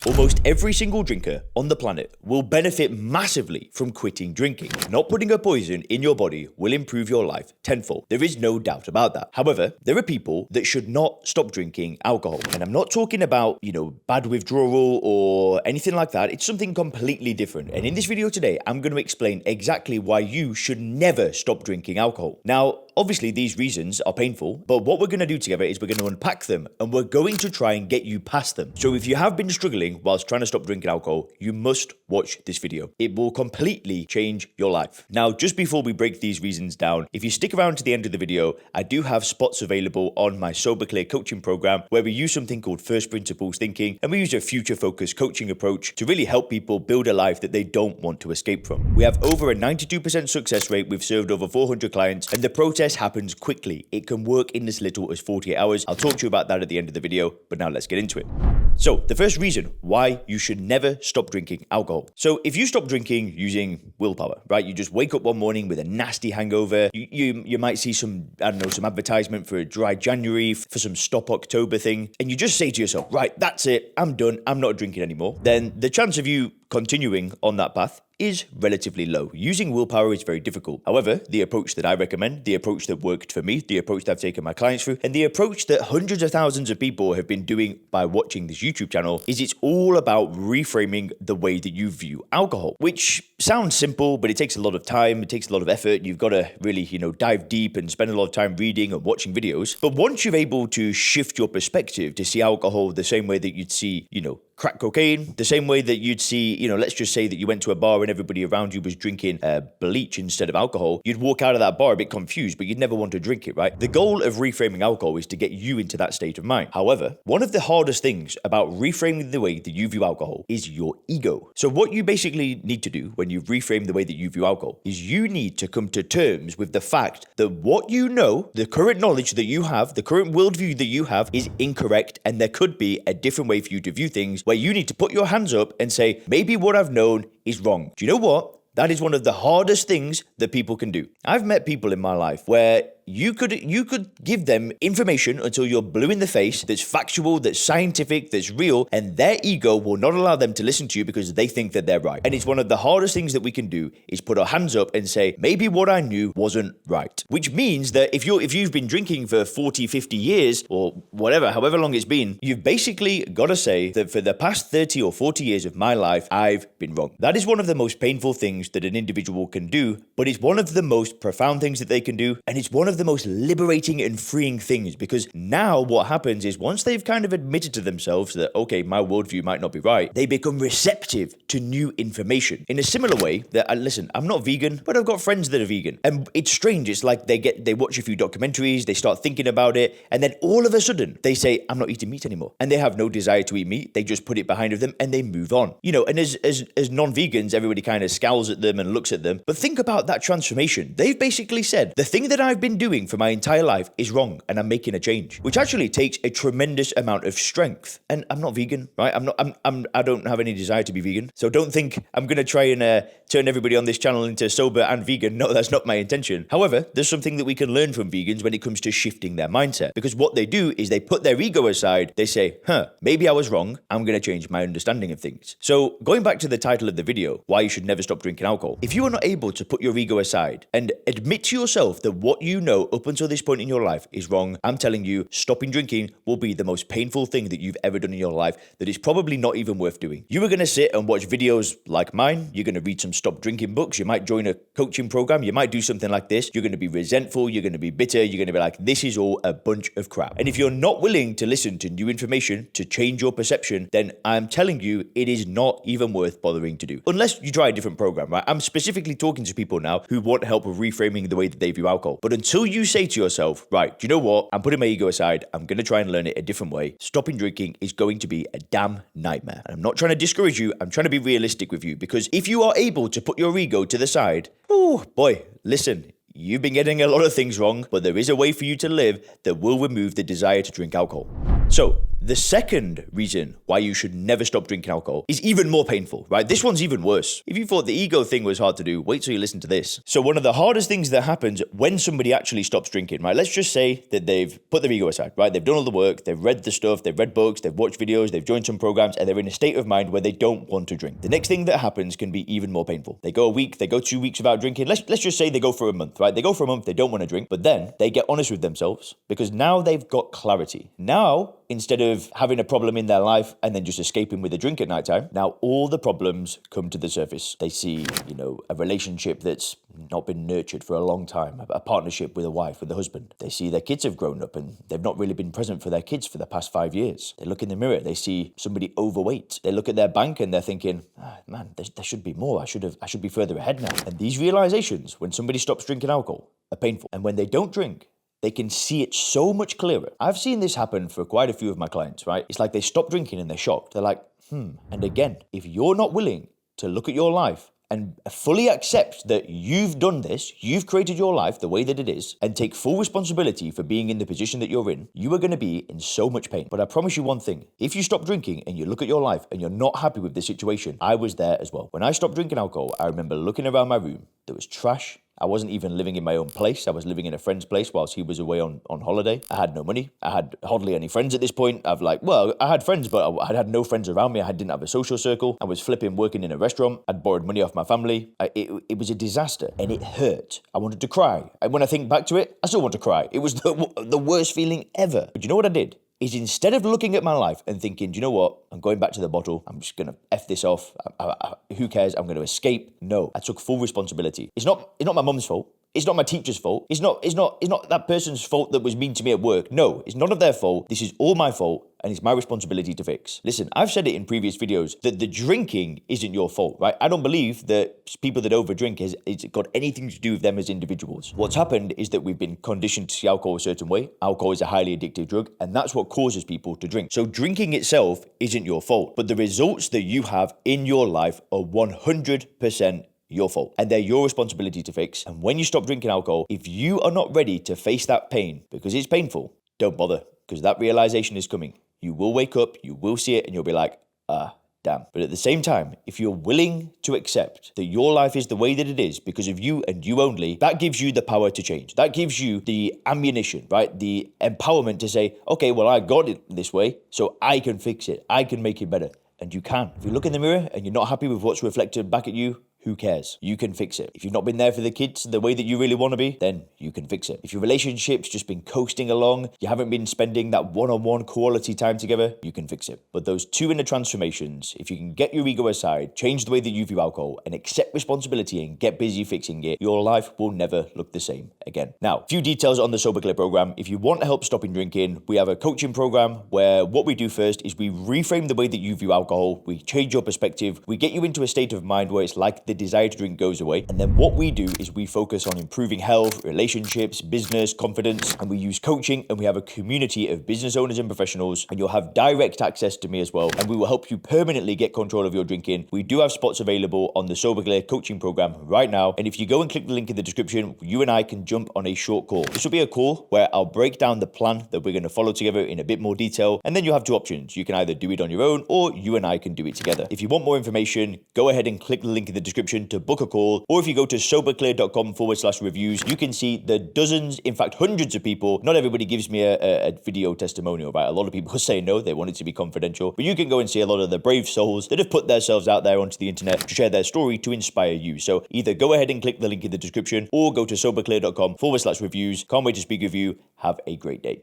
Almost every single drinker on the planet will benefit massively from quitting drinking. Not putting a poison in your body will improve your life tenfold. There is no doubt about that. However, there are people that should not stop drinking alcohol. And I'm not talking about, bad withdrawal or anything like that. It's something completely different. And in this video today, I'm going to explain exactly why you should never stop drinking alcohol. Now, obviously, these reasons are painful, but what we're going to do together is we're going to unpack them and we're going to try and get you past them. So if you have been struggling whilst trying to stop drinking alcohol, you must watch this video. It will completely change your life. Now, just before we break these reasons down, if you stick around to the end of the video, I do have spots available on my Sober Clear coaching program where we use something called First Principles Thinking, and we use a future-focused coaching approach to really help people build a life that they don't want to escape from. We have over a 92% success rate. We've served over 400 clients, and the process happens quickly. It can work in as little as 48 hours. I'll talk to you about that at the end of the video, but now let's get into it. So the first reason why you should never stop drinking alcohol. So if you stop drinking using willpower, right? You just wake up one morning with a nasty hangover. You might see some advertisement for a dry January, for some stop October thing. And you just say to yourself, right, that's it. I'm done. I'm not drinking anymore. Then the chance of you continuing on that path is relatively low. Using willpower is very difficult. However, the approach that I recommend, the approach that worked for me, the approach that I've taken my clients through, and the approach that hundreds of thousands of people have been doing by watching this YouTube channel is it's all about reframing the way that you view alcohol, which sounds simple, but it takes a lot of time, it takes a lot of effort. You've got to really, dive deep and spend a lot of time reading and watching videos. But once you're able to shift your perspective to see alcohol the same way that you'd see, crack cocaine, the same way that you'd see, let's just say that you went to a bar and everybody around you was drinking bleach instead of alcohol, you'd walk out of that bar a bit confused, but you'd never want to drink it, right? The goal of reframing alcohol is to get you into that state of mind. However, one of the hardest things about reframing the way that you view alcohol is your ego. So what you basically need to do when you reframe the way that you view alcohol is you need to come to terms with the fact that what you know, the current knowledge that you have, the current worldview that you have is incorrect, and there could be a different way for you to view things where you need to put your hands up and say, maybe what I've known is wrong. Do you know what? That is one of the hardest things that people can do. I've met people in my life where you could give them information until you're blue in the face that's factual, that's scientific, that's real, and their ego will not allow them to listen to you because they think that they're right. And it's one of the hardest things that we can do is put our hands up and say, maybe what I knew wasn't right. Which means that if you've been drinking for 40, 50 years or whatever, however long it's been, you've basically got to say that for the past 30 or 40 years of my life, I've been wrong. That is one of the most painful things that an individual can do, but it's one of the most profound things that they can do, and it's one of the most liberating and freeing things, because now what happens is once they've kind of admitted to themselves that, okay, my worldview might not be right, they become receptive to new information. In a similar way that, listen, I'm not vegan, but I've got friends that are vegan. And it's strange. It's like they watch a few documentaries, they start thinking about it, and then all of a sudden they say, I'm not eating meat anymore. And they have no desire to eat meat. They just put it behind of them and they move on. And as non-vegans, everybody kind of scowls at them and looks at them. But think about that transformation. They've basically said, the thing that I've been doing for my entire life is wrong and I'm making a change, which actually takes a tremendous amount of strength. And I'm not vegan, right? I don't have any desire to be vegan. So don't think I'm going to try and turn everybody on this channel into sober and vegan. No, that's not my intention. However, there's something that we can learn from vegans when it comes to shifting their mindset, because what they do is they put their ego aside. They say, maybe I was wrong. I'm going to change my understanding of things. So going back to the title of the video, why you should never stop drinking alcohol. If you are not able to put your ego aside and admit to yourself that what you know up until this point in your life is wrong, I'm telling you, stopping drinking will be the most painful thing that you've ever done in your life that is probably not even worth doing. You are going to sit and watch videos like mine. You're going to read some stop drinking books. You might join a coaching program. You might do something like this. You're going to be resentful. You're going to be bitter. You're going to be like, this is all a bunch of crap. And if you're not willing to listen to new information to change your perception, then I'm telling you, it is not even worth bothering to do. Unless you try a different program, right? I'm specifically talking to people now who want help with reframing the way that they view alcohol. But until you say to yourself, right, do you know what? I'm putting my ego aside. I'm going to try and learn it a different way. Stopping drinking is going to be a damn nightmare. And I'm not trying to discourage you. I'm trying to be realistic with you, because if you are able to put your ego to the side, oh boy, listen, you've been getting a lot of things wrong, but there is a way for you to live that will remove the desire to drink alcohol. So The second reason why you should never stop drinking alcohol is even more painful, right? This one's even worse. If you thought the ego thing was hard to do, wait till you listen to this. So one of the hardest things that happens when somebody actually stops drinking, right? Let's just say that they've put their ego aside, right? They've done all the work, they've read the stuff, they've read books, they've watched videos, they've joined some programs, and they're in a state of mind where they don't want to drink. The next thing that happens can be even more painful. They go a week, they go 2 weeks without drinking. Let's just say they go for a month, right? They go for a month, they don't want to drink, but then they get honest with themselves because now they've got clarity. Now, instead of having a problem in their life and then just escaping with a drink at nighttime, now all the problems come to the surface. They see, a relationship that's not been nurtured for a long time, a partnership with a wife, with a husband. They see their kids have grown up and they've not really been present for their kids for the past 5 years. They look in the mirror, they see somebody overweight. They look at their bank and they're thinking, man, there should be more. I should be further ahead now. And these realizations, when somebody stops drinking alcohol, are painful. And when they don't drink, they can see it so much clearer. I've seen this happen for quite a few of my clients, right? It's like they stop drinking and they're shocked. They're like, And again, if you're not willing to look at your life and fully accept that you've done this, you've created your life the way that it is, and take full responsibility for being in the position that you're in, you are going to be in so much pain. But I promise you one thing, if you stop drinking and you look at your life and you're not happy with the situation, I was there as well. When I stopped drinking alcohol, I remember looking around my room, there was trash. I wasn't even living in my own place. I was living in a friend's place whilst he was away on holiday. I had no money. I had hardly any friends at this point. I had friends, but I had no friends around me. I didn't have a social circle. I was flipping working in a restaurant. I'd borrowed money off my family. It was a disaster and it hurt. I wanted to cry. And when I think back to it, I still want to cry. It was the worst feeling ever. But you know what I did? Is instead of looking at my life and thinking, do you know what? I'm going back to the bottle. I'm just going to F this off. Who cares? I'm going to escape. No, I took full responsibility. It's not my mum's fault. It's not my teacher's fault. It's not that person's fault that was mean to me at work. No, it's none of their fault. This is all my fault. And it's my responsibility to fix. Listen, I've said it in previous videos that the drinking isn't your fault, right? I don't believe that people that overdrink it's got anything to do with them as individuals. What's happened is that we've been conditioned to see alcohol a certain way. Alcohol is a highly addictive drug, and that's what causes people to drink. So drinking itself isn't your fault, but the results that you have in your life are 100% your fault. And they're your responsibility to fix. And when you stop drinking alcohol, if you are not ready to face that pain, because it's painful, don't bother, because that realization is coming. You will wake up, you will see it, and you'll be like, damn. But at the same time, if you're willing to accept that your life is the way that it is because of you and you only, that gives you the power to change. That gives you the ammunition, right? The empowerment to say, okay, well, I got it this way, so I can fix it. I can make it better. And you can. If you look in the mirror and you're not happy with what's reflected back at you, who cares? You can fix it. If you've not been there for the kids the way that you really want to be, then you can fix it. If your relationship's just been coasting along, you haven't been spending that one-on-one quality time together, you can fix it. But those two inner transformations, if you can get your ego aside, change the way that you view alcohol, and accept responsibility and get busy fixing it, your life will never look the same again. Now, a few details on the Sober Clear program. If you want help stopping drinking, we have a coaching program where what we do first is we reframe the way that you view alcohol, we change your perspective, we get you into a state of mind where it's like the desire to drink goes away. And then what we do is we focus on improving health, relationships, business, confidence, and we use coaching, and we have a community of business owners and professionals, and you'll have direct access to me as well. And we will help you permanently get control of your drinking. We do have spots available on the Sober Clear coaching program right now. And if you go and click the link in the description, you and I can jump on a short call. This will be a call where I'll break down the plan that we're going to follow together in a bit more detail. And then you have two options. You can either do it on your own or you and I can do it together. If you want more information, go ahead and click the link in the description to book a call, or if you go to soberclear.com/reviews, you can see the dozens, in fact hundreds of people. Not everybody gives me a video testimonial, right? A lot of people say no, they want it to be confidential, but you can go and see a lot of the brave souls that have put themselves out there onto the internet to share their story to inspire you. So either go ahead and click the link in the description or go to soberclear.com/reviews. Can't wait to speak with you. Have a great day.